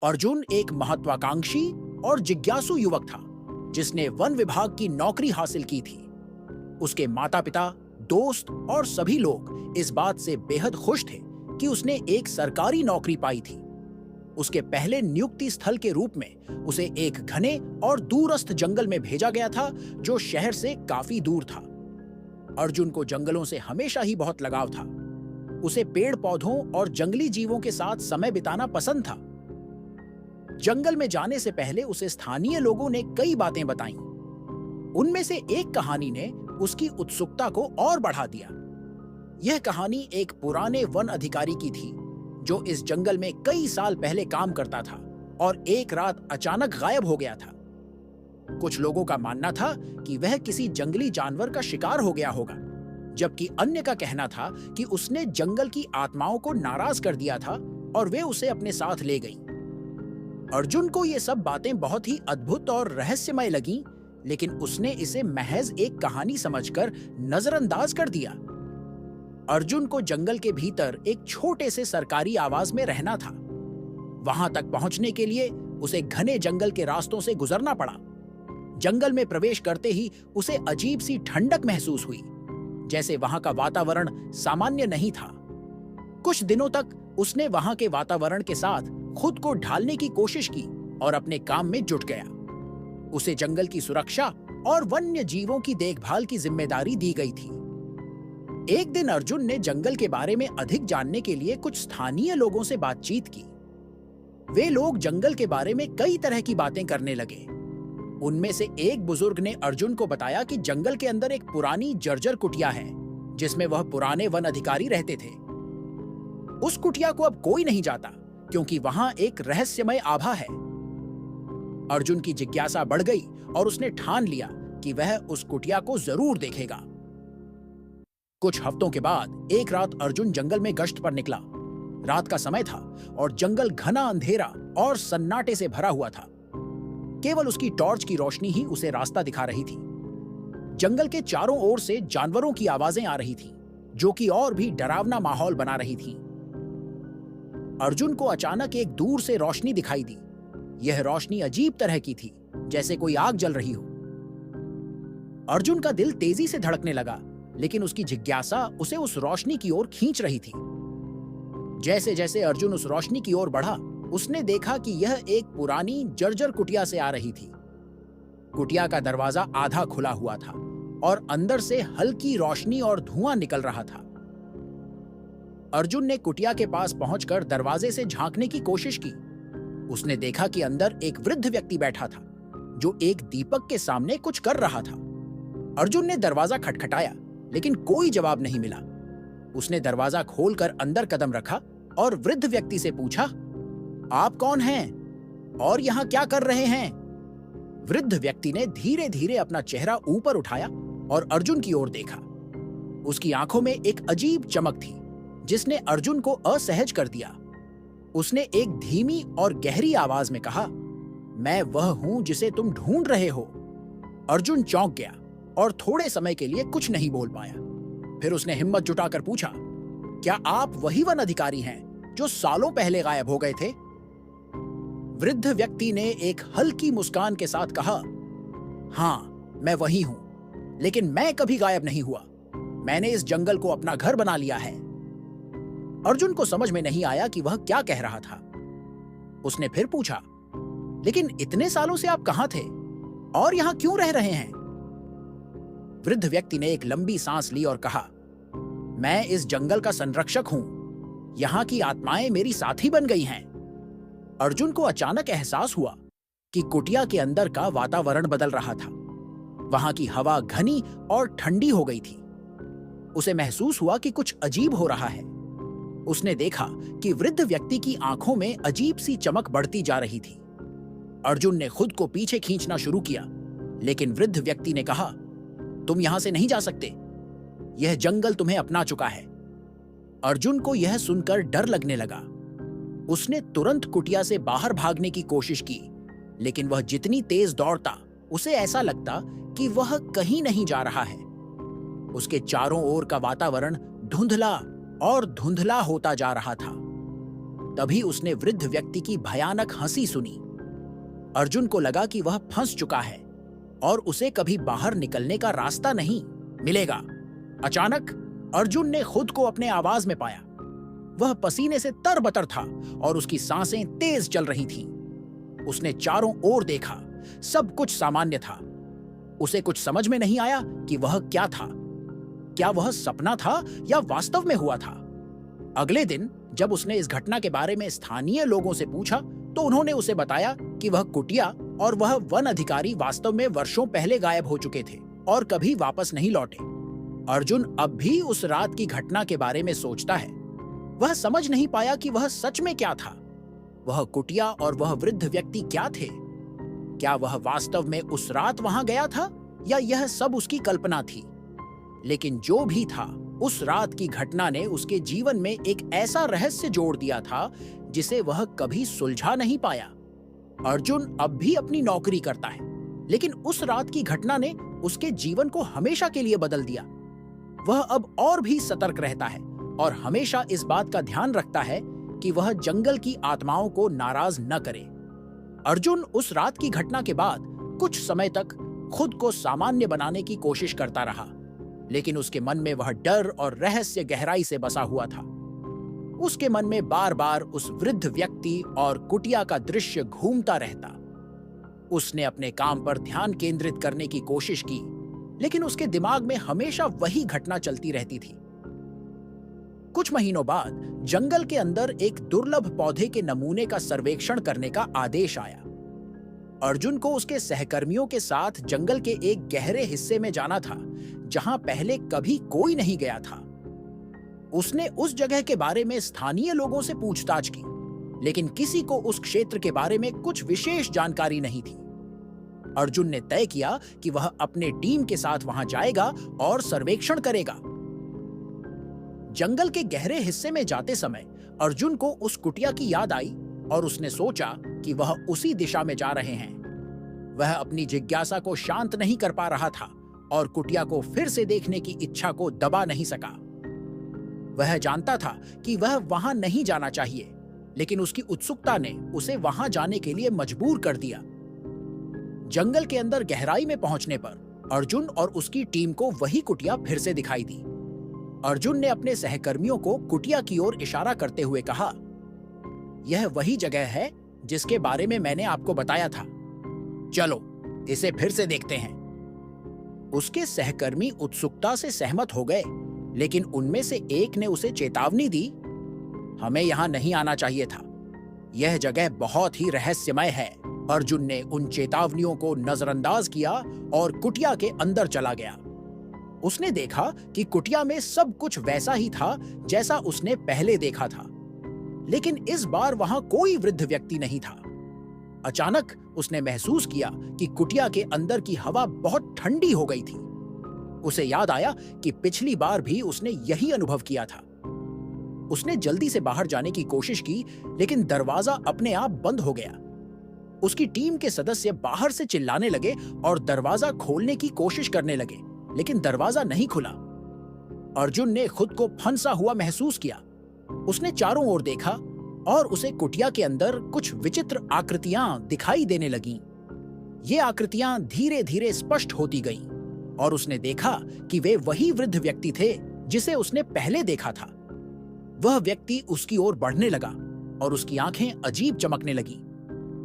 अर्जुन एक महत्वाकांक्षी और जिज्ञासु युवक था जिसने वन विभाग की नौकरी हासिल की थी। उसके माता पिता, दोस्त और सभी लोग इस बात से बेहद खुश थे कि उसने एक सरकारी नौकरी पाई थी। उसके पहले नियुक्ति स्थल के रूप में उसे एक घने और दूरस्थ जंगल में भेजा गया था जो शहर से काफी दूर था। अर्जुन को जंगलों से हमेशा ही बहुत लगाव था। उसे पेड़ पौधों और जंगली जीवों के साथ समय बिताना पसंद था। जंगल में जाने से पहले उसे स्थानीय लोगों ने कई बातें बताईं। उनमें से एक कहानी ने उसकी उत्सुकता को और बढ़ा दिया। यह कहानी एक पुराने वन अधिकारी की थी जो इस जंगल में कई साल पहले काम करता था और एक रात अचानक गायब हो गया था। कुछ लोगों का मानना था कि वह किसी जंगली जानवर का शिकार हो गया होगा, जबकि अन्य का कहना था कि उसने जंगल की आत्माओं को नाराज कर दिया था और वे उसे अपने साथ ले गईं। अर्जुन को ये सब बातें बहुत ही अद्भुत और रहस्यमय लगीं, लेकिन उसने इसे महज एक कहानी समझकर नजरअंदाज कर दिया। अर्जुन को जंगल के भीतर एक छोटे से सरकारी आवास में रहना था। वहां तक पहुंचने के लिए उसे घने जंगल के रास्तों से गुजरना पड़ा। जंगल में प्रवेश करते ही उसे अजीब सी ठंडक महसूस हुई, जैसे वहां का वातावरण सामान्य नहीं था। कुछ दिनों तक उसने वहां के वातावरण के साथ खुद को ढालने की कोशिश की और अपने काम में जुट गया। उसे जंगल की सुरक्षा और वन्य जीवों की देखभाल की जिम्मेदारी दी गई थी। एक दिन अर्जुन ने जंगल के बारे में अधिक जानने के लिए कुछ स्थानीय लोगों से बातचीत की। वे लोग जंगल के बारे में कई तरह की बातें करने लगे। उनमें से एक बुजुर्ग ने अर्जुन को बताया कि जंगल के अंदर एक पुरानी जर्जर कुटिया है जिसमें वह पुराने वन अधिकारी रहते थे। उस कुटिया को अब कोई नहीं जाता क्योंकि वहां एक रहस्यमय आभा है। अर्जुन की जिज्ञासा बढ़ गई और उसने ठान लिया कि वह उस कुटिया को जरूर देखेगा। कुछ हफ्तों के बाद एक रात अर्जुन जंगल में गश्त पर निकला। रात का समय था और जंगल घना अंधेरा और सन्नाटे से भरा हुआ था। केवल उसकी टॉर्च की रोशनी ही उसे रास्ता दिखा रही थी। जंगल के चारों ओर से जानवरों की आवाजें आ रही थीं, जो कि और भी डरावना माहौल बना रही थीं। अर्जुन को अचानक एक दूर से रोशनी दिखाई दी। यह रोशनी अजीब तरह की थी, जैसे कोई आग जल रही हो। अर्जुन का दिल तेजी से धड़कने लगा, लेकिन उसकी जिज्ञासा उसे उस रोशनी की ओर खींच रही थी। जैसे जैसे अर्जुन उस रोशनी की ओर बढ़ा, उसने देखा कि यह एक पुरानी जर्जर कुटिया से आ रही थी। कुटिया का दरवाजा आधा खुला हुआ था और अंदर से हल्की रोशनी और धुआं निकल रहा था। अर्जुन ने कुटिया के पास पहुंचकर दरवाजे से झांकने की कोशिश की। उसने देखा कि अंदर एक वृद्ध व्यक्ति बैठा था जो एक दीपक के सामने कुछ कर रहा था। अर्जुन ने दरवाजा खटखटाया, लेकिन कोई जवाब नहीं मिला। उसने दरवाजा खोलकर अंदर कदम रखा और वृद्ध व्यक्ति से पूछा, आप कौन हैं और यहां क्या कर रहे हैं? वृद्ध व्यक्ति ने धीरे धीरे अपना चेहरा ऊपर उठाया और अर्जुन की ओर देखा। उसकी आंखों में एक अजीब चमक थी जिसने अर्जुन को असहज कर दिया। उसने एक धीमी और गहरी आवाज में कहा, मैं वह हूं जिसे तुम ढूंढ रहे हो। अर्जुन चौंक गया और थोड़े समय के लिए कुछ नहीं बोल पाया। फिर उसने हिम्मत जुटाकर पूछा, क्या आप वही वन अधिकारी हैं जो सालों पहले गायब हो गए थे? वृद्ध व्यक्ति ने एक हल्की मुस्कान के साथ कहा, हाँ, मैं वही हूं, लेकिन मैं कभी गायब नहीं हुआ। मैंने इस जंगल को अपना घर बना लिया है। अर्जुन को समझ में नहीं आया कि वह क्या कह रहा था। उसने फिर पूछा, लेकिन इतने सालों से आप कहां थे और यहां क्यों रह रहे हैं? वृद्ध व्यक्ति ने एक लंबी सांस ली और कहा, मैं इस जंगल का संरक्षक हूं। यहां की आत्माएं मेरी साथी बन गई हैं। अर्जुन को अचानक एहसास हुआ कि कुटिया के अंदर का वातावरण बदल रहा था। वहां की हवा घनी और ठंडी हो गई थी। उसे महसूस हुआ कि कुछ अजीब हो रहा है। उसने देखा कि वृद्ध व्यक्ति की आंखों में अजीब सी चमक बढ़ती जा रही थी। अर्जुन ने खुद को पीछे खींचना शुरू किया, लेकिन वृद्ध व्यक्ति ने कहा, तुम यहां से नहीं जा सकते। यह जंगल तुम्हें अपना चुका है। अर्जुन को यह सुनकर डर लगने लगा। उसने तुरंत कुटिया से बाहर भागने की कोशिश की, लेकिन वह जितनी तेज दौड़ता, उसे ऐसा लगता कि वह कहीं नहीं जा रहा है। उसके चारों ओर का वातावरण धुंधला और धुंधला होता जा रहा था। तभी उसने वृद्ध व्यक्ति की भयानक हंसी सुनी। अर्जुन को लगा कि वह फंस चुका है और उसे कभी बाहर निकलने का रास्ता नहीं मिलेगा। अचानक अर्जुन ने खुद को अपने आवाज में पाया। वह पसीने से तरबतर था और उसकी सांसें तेज चल रही थीं। उसने चारों ओर देखा, सब कुछ सामान्य था। उसे कुछ समझ में नहीं आया कि वह क्या था। क्या वह सपना था या वास्तव में हुआ था? अगले दिन जब उसने इस घटना के बारे में स्थानीय लोगों से पूछा तो उन्होंने उसे बताया कि वह कुटिया और वह वन अधिकारी वास्तव में वर्षों पहले गायब हो चुके थे और कभी वापस नहीं लौटे। अर्जुन अब भी उस रात की घटना के बारे में सोचता है। वह समझ नहीं पाया कि वह सच में क्या था। वह कुटिया और वह वृद्ध व्यक्ति क्या थे? क्या वह वास्तव में उस रात वहां गया था या यह सब उसकी कल्पना थी? लेकिन जो भी था, उस रात की घटना ने उसके जीवन में एक ऐसा रहस्य जोड़ दिया था जिसे वह कभी सुलझा नहीं पाया। अर्जुन अब भी अपनी नौकरी करता है, लेकिन उस रात की घटना ने उसके जीवन को हमेशा के लिए बदल दिया। वह अब और भी सतर्क रहता है और हमेशा इस बात का ध्यान रखता है कि वह जंगल की आत्माओं को नाराज न करे। अर्जुन उस रात की घटना के बाद कुछ समय तक खुद को सामान्य बनाने की कोशिश करता रहा, लेकिन उसके मन में वह डर और रहस्य गहराई से बसा हुआ था। उसके मन में बार बार उस वृद्ध व्यक्ति और कुटिया का दृश्य घूमता रहता। उसने अपने काम पर ध्यान केंद्रित करने की कोशिश की, लेकिन उसके दिमाग में हमेशा वही घटना चलती रहती थी। कुछ महीनों बाद जंगल के अंदर एक दुर्लभ पौधे के नमूने का सर्वेक्षण करने का आदेश आया। अर्जुन को उसके सहकर्मियों के साथ जंगल के एक गहरे हिस्से में जाना था, जहां पहले कभी कोई नहीं गया था। उसने उस जगह के बारे में स्थानीय लोगों से पूछताछ की, लेकिन किसी को उस क्षेत्र के बारे में कुछ विशेष जानकारी नहीं थी। अर्जुन ने तय किया कि वह अपने टीम के साथ वहां जाएगा और सर्वेक्षण करेगा। जंगल के गहरे हिस्से में जाते समय अर्जुन को उस कुटिया की याद आई और उसने सोचा कि वह उसी दिशा में जा रहे हैं। वह अपनी जिज्ञासा को शांत नहीं कर पा रहा था और कुटिया को फिर से देखने की इच्छा को दबा नहीं सका। वह जानता था कि वह वहां नहीं जाना चाहिए, लेकिन उसकी उत्सुकता ने उसे वहां जाने के लिए मजबूर कर दिया। जंगल के अंदर गहराई में पहुंचने पर अर्जुन और उसकी टीम को वही कुटिया फिर से दिखाई दी। अर्जुन ने अपने सहकर्मियों को कुटिया की ओर इशारा करते हुए कहा, यह वही जगह है जिसके बारे में मैंने आपको बताया था। चलो इसे फिर से देखते हैं। उसके सहकर्मी उत्सुकता से सहमत हो गए, लेकिन उनमें से एक ने उसे चेतावनी दी, हमें यहां नहीं आना चाहिए था। यह जगह बहुत ही रहस्यमय है। अर्जुन ने उन चेतावनियों को नजरअंदाज किया और कुटिया के अंदर चला गया। उसने देखा कि कुटिया में सब कुछ वैसा ही था जैसा उसने पहले देखा था, लेकिन इस बार वहां कोई वृद्ध व्यक्ति नहीं था। अचानक उसने महसूस किया कि कुटिया के अंदर की हवा बहुत ठंडी हो गई थी। उसे याद आया कि पिछली बार भी उसने यही अनुभव किया था। उसने जल्दी से बाहर जाने की कोशिश की, लेकिन दरवाजा अपने आप बंद हो गया। उसकी टीम के सदस्य बाहर से चिल्लाने लगे और दरवाजा खोलने की कोशिश करने लगे, लेकिन दरवाजा नहीं खुला। अर्जुन ने खुद को फंसा हुआ महसूस किया। उसने चारों ओर देखा और उसे कुटिया के अंदर कुछ विचित्र आकृतियां दिखाई देने लगीं। ये आकृतियां धीरे धीरे स्पष्ट होती गईं और उसने देखा कि वे वही वृद्ध व्यक्ति थे जिसे उसने पहले देखा था। वह व्यक्ति उसकी ओर बढ़ने लगा और उसकी आंखें अजीब चमकने लगी।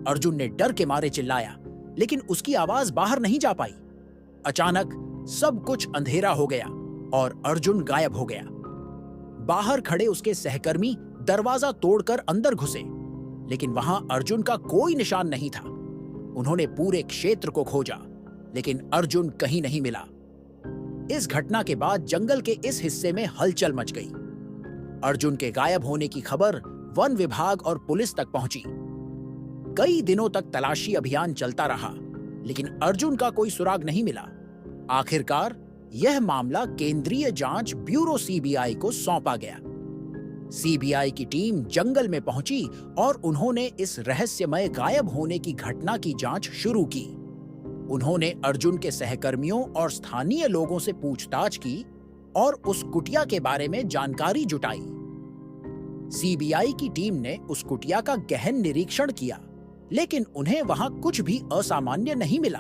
अर्जुन ने डर के मारे चिल्लाया, लेकिन उसकी आवाज बाहर नहीं जा पाई। अचानक सब कुछ अंधेरा हो गया और अर्जुन गायब हो गया। बाहर खड़े उसके सहकर्मी दरवाजा तोड़कर अंदर घुसे, लेकिन वहां अर्जुन का कोई निशान नहीं था। उन्होंने पूरे क्षेत्र को खोजा, लेकिन अर्जुन कहीं नहीं मिला। इस घटना के बाद जंगल के इस हिस्से में हलचल मच गई। अर्जुन के गायब होने की खबर वन विभाग और पुलिस तक पहुंची। कई दिनों तक तलाशी अभियान चलता रहा, लेकिन अर्जुन का कोई सुराग नहीं मिला। आखिरकार यह मामला केंद्रीय जांच ब्यूरो सीबीआई को सौंपा गया। सीबीआई की टीम जंगल में पहुंची और उन्होंने इस रहस्यमय गायब होने की घटना की जांच शुरू की। उन्होंने अर्जुन के सहकर्मियों और स्थानीय लोगों से पूछताछ की और उस कुटिया के बारे में जानकारी जुटाई। सीबीआई की टीम ने उस कुटिया का गहन निरीक्षण किया, लेकिन उन्हें वहां कुछ भी असामान्य नहीं मिला।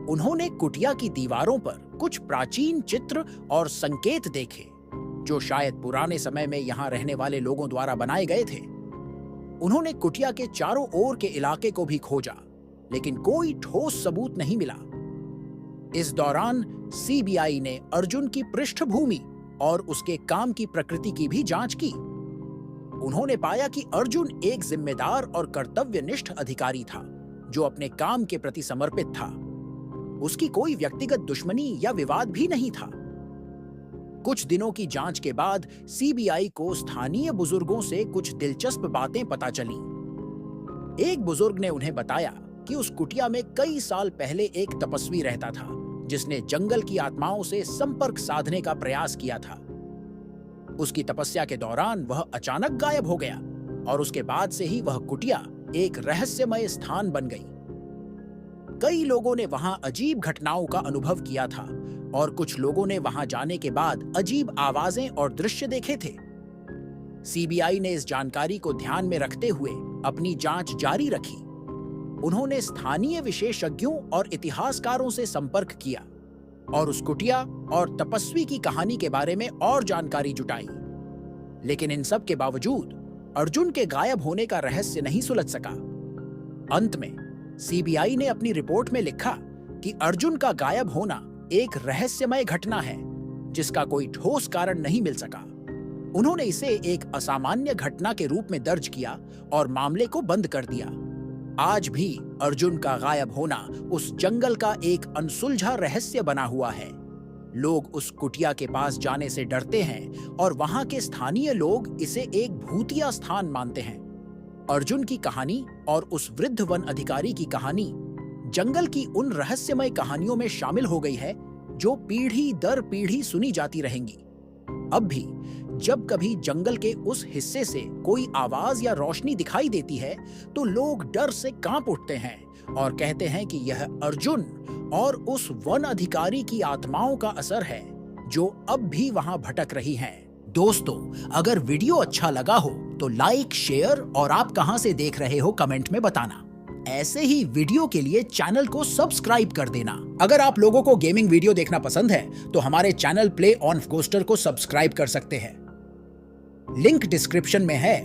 उन्होंने कुटिया की दीवारों पर कुछ प्राचीन चित्र और संकेत देखे, जो शायद पुराने समय में यहां रहने वाले लोगों द्वारा बनाए गए थे। उन्होंने कुटिया के चारों ओर के इलाके को भी खोजा, लेकिन कोई ठोस सबूत नहीं मिला। इस दौरान सीबीआई ने अर्जुन की पृष्ठभूमि और उसके काम की प्रकृति की भी जांच की। उन्होंने पाया कि अर्जुन एक जिम्मेदार और कर्तव्यनिष्ठ अधिकारी था, जो अपने काम के प्रति समर्पित था। उसकी कोई व्यक्तिगत दुश्मनी या विवाद भी नहीं था। कुछ दिनों की जांच के बाद सीबीआई को स्थानीय बुजुर्गों से कुछ दिलचस्प बातें पता चली। एक बुजुर्ग ने उन्हें बताया कि उस कुटिया में कई साल पहले एक तपस्वी रहता था, जिसने जंगल की आत्माओं से संपर्क साधने का प्रयास किया था। उसकी तपस्या के दौरान वह अचानक गायब हो गया और उसके बाद से ही वह कुटिया एक रहस्यमय स्थान बन गई। कई लोगों ने वहां अजीब घटनाओं का अनुभव किया था और कुछ लोगों ने वहां जाने के बाद अजीब आवाजें और दृश्य देखे थे। सीबीआई ने इस जानकारी को ध्यान में रखते हुए अपनी जांच जारी रखी। उन्होंने स्थानीय विशेषज्ञों और इतिहासकारों से संपर्क किया और उस कुटिया और तपस्वी की कहानी के बारे में और जानकारी जुटाई। लेकिन इन सब के बावजूद अर्जुन के गायब होने का रहस्य नहीं सुलझ सका। अंत में सीबीआई ने अपनी रिपोर्ट में लिखा कि अर्जुन का गायब होना एक रहस्यमय घटना है, जिसका कोई ठोस कारण नहीं मिल सका। उन्होंने इसे एक असामान्य घटना के रूप में दर्ज किया और मामले को बंद कर दिया। आज भी अर्जुन का गायब होना उस जंगल का एक अनसुलझा रहस्य बना हुआ है। लोग उस कुटिया के पास जाने से डरते हैं और वहां के स्थानीय लोग इसे एक भूतिया स्थान मानते हैं। अर्जुन की कहानी और उस वृद्ध वन अधिकारी की कहानी जंगल की उन रहस्यमय कहानियों में शामिल हो गई है, जो पीढ़ी दर पीढ़ी सुनी जाती रहेंगी। अब भी जब कभी जंगल के उस हिस्से से कोई आवाज या रोशनी दिखाई देती है, तो लोग डर से कांप उठते हैं और कहते हैं कि यह अर्जुन और उस वन अधिकारी की आत्माओं का असर है, जो अब भी वहां भटक रही हैं। दोस्तों, अगर वीडियो अच्छा लगा हो तो लाइक, शेयर और आप कहां से देख रहे हो कमेंट में बताना। ऐसे ही वीडियो के लिए चैनल को सब्सक्राइब कर देना। अगर आप लोगों को गेमिंग वीडियो देखना पसंद है तो हमारे चैनल प्ले ऑन कोस्टर को सब्सक्राइब कर सकते हैं। लिंक डिस्क्रिप्शन में है